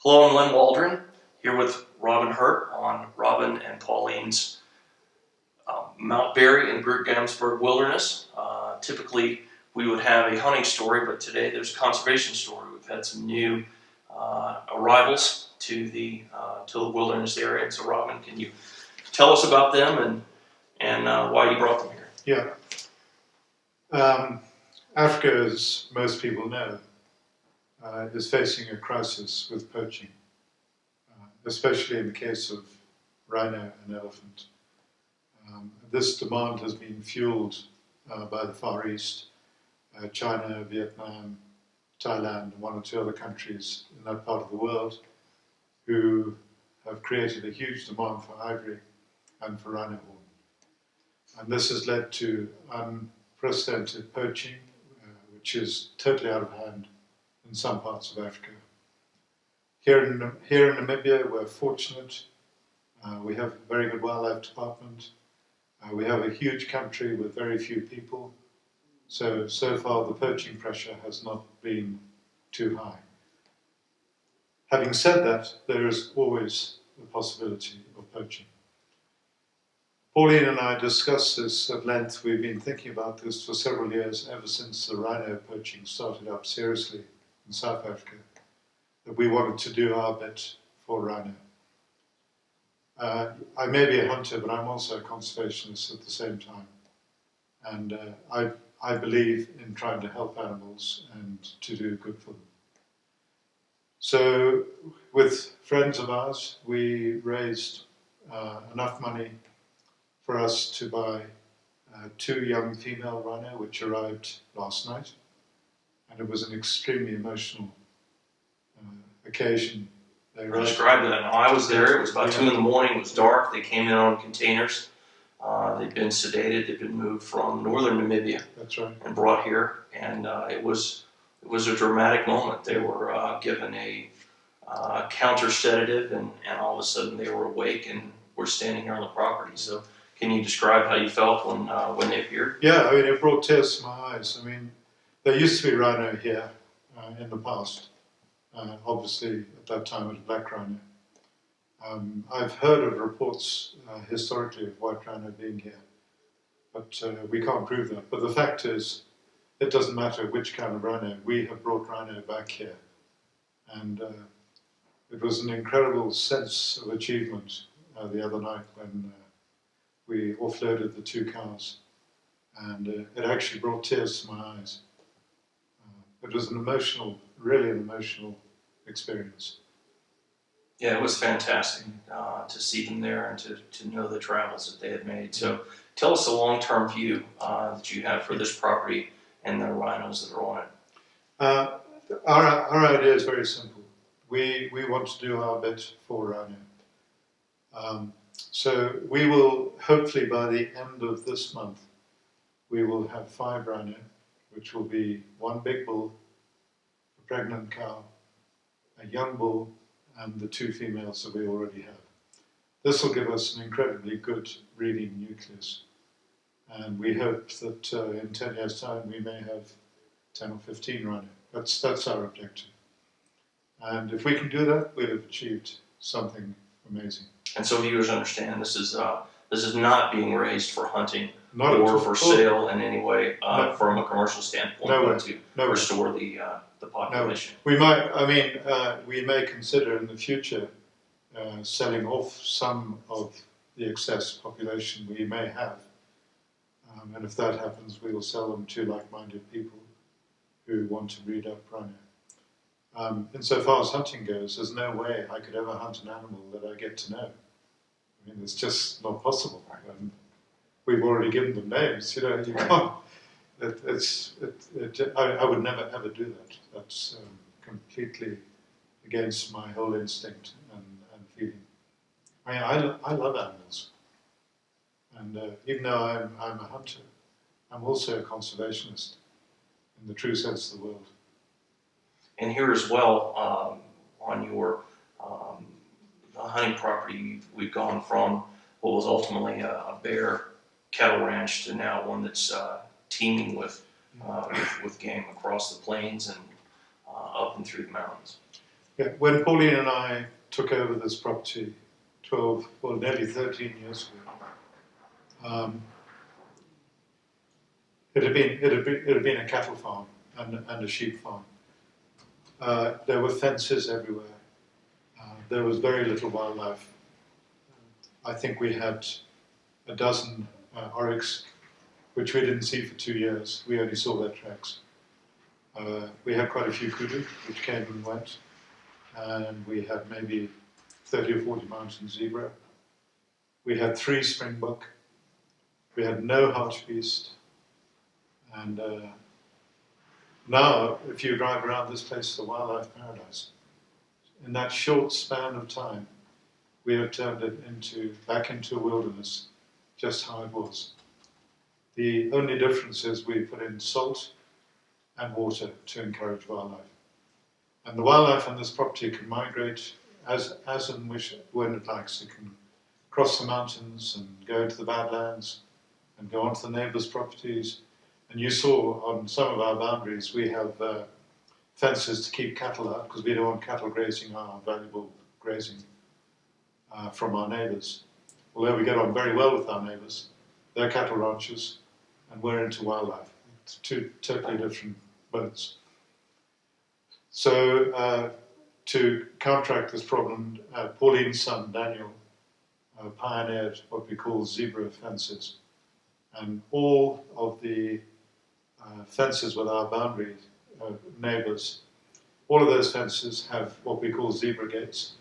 Hello, I'm Len Waldron, here with Robin Hurt on Robin and Pauline's Mount Berry and Groot Gamsberg Wilderness. Typically, we would have a hunting story, but today there's a conservation story. We've had some new arrivals to the wilderness area. And so, Robin, can you tell us about them and why you brought them here? Yeah. Africa, as most people know, is facing a crisis with poaching, especially in the case of rhino and elephant. This demand has been fueled by the Far East, China, Vietnam, Thailand, and one or two other countries in that part of the world who have created a huge demand for ivory and for rhino horn. And this has led to unprecedented poaching, which is totally out of hand in some parts of Africa. Here in Namibia, we're fortunate. We have a very good wildlife department. We have a huge country with very few people. So far the poaching pressure has not been too high. Having said that, there is always the possibility of poaching. Pauline and I discussed this at length. We've been thinking about this for several years, ever since the rhino poaching started up seriously in South Africa, that we wanted to do our bit for rhino. I may be a hunter, but I'm also a conservationist at the same time. And I believe in trying to help animals and to do good for them. So with friends of ours, we raised enough money for us to buy 2 young female rhino, which arrived last night. And it was an extremely emotional occasion. I described that. Now, I was there. It was about 2 in the morning. It was dark. They came in on containers. They'd been sedated. They'd been moved from northern Namibia. That's right. And brought here. And it was a dramatic moment. They were given a counter sedative, and all of a sudden they were awake and were standing here on the property. So, can you describe how you felt when they appeared? Yeah, I mean, it brought tears to my eyes. I mean, there used to be rhino here in the past. Obviously, at that time, it was black rhino. I've heard of reports historically of white rhino being here, but we can't prove that. But the fact is, it doesn't matter which kind of rhino. We have brought rhino back here. And it was an incredible sense of achievement the other night when we offloaded the 2 cars. And it actually brought tears to my eyes. It was really an emotional experience. Yeah, it was fantastic to see them there and to know the travels that they had made. So tell us the long-term view that you have for this property and the rhinos that are on it. Our idea is very simple. We want to do our bit for rhino. So we will, hopefully by the end of this month, we will have 5 rhino, which will be 1 big bull, a pregnant cow, a young bull, and the 2 females that we already have. This will give us an incredibly good breeding nucleus. And we hope that in 10 years' time we may have 10 or 15 rhino. That's our objective. And if we can do that, we'll have achieved something amazing. And so viewers understand this is not being raised for hunting or for sale in any way from a commercial standpoint, but to restore the population. We may consider in the future selling off some of the excess population we may have. And if that happens, we will sell them to like-minded people who want to breed up rhino. Insofar as hunting goes, there's no way I could ever hunt an animal that I get to know. I mean, it's just not possible. We've already given them names. You can't. I would never ever do that. That's completely against my whole instinct and feeling. I mean, I love animals, and even though I'm a hunter, I'm also a conservationist in the true sense of the word. And here as well, on your hunting property, we've gone from what was ultimately a bare cattle ranch to now one that's teeming with game across the plains and up and through the mountains. Yeah, when Pauline and I took over this property nearly 13 years ago, it had been a cattle farm and a sheep farm. There were fences everywhere. There was very little wildlife. I think we had a dozen oryx, which we didn't see for 2 years. We only saw their tracks. We had quite a few kudu, which came and went, and we had maybe 30 or 40 mountain zebra. We had 3 springbok. We had no hartebeest. And now, if you drive around this place, it's a wildlife paradise. In that short span of time, we have turned it back into a wilderness, just how it was. The only difference is we put in salt and water to encourage wildlife. And the wildlife on this property can migrate as and when it likes. It can cross the mountains and go into the badlands and go onto the neighbours' properties. And you saw on some of our boundaries we have fences to keep cattle out because we don't want cattle grazing our valuable grazing from our neighbours. Although we get on very well with our neighbours, they're cattle ranchers and we're into wildlife. It's 2 totally different boats. So to counteract this problem, Pauline's son Daniel pioneered what we call zebra fences. And all of the fences with our boundary neighbours, all of those fences have what we call zebra gates,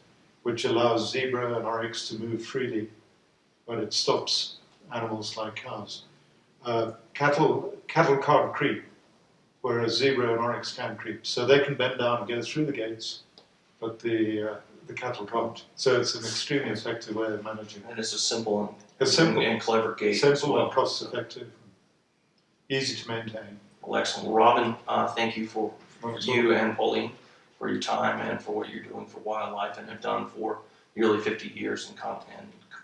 which allows zebra and oryx to move freely, but it stops animals like cows. Cattle can't creep, whereas zebra and oryx can creep. So they can bend down and go through the gates, but the cattle can't. So it's an extremely effective way of managing. And it's a simple and clever gate. Simple as well. and cost-effective, easy to maintain. Well, excellent. Robin, thank you for you and Pauline for your time and for what you're doing for wildlife and have done for nearly 50 years in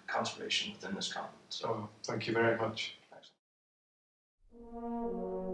conservation within this continent. So, Thank you very much. excellent.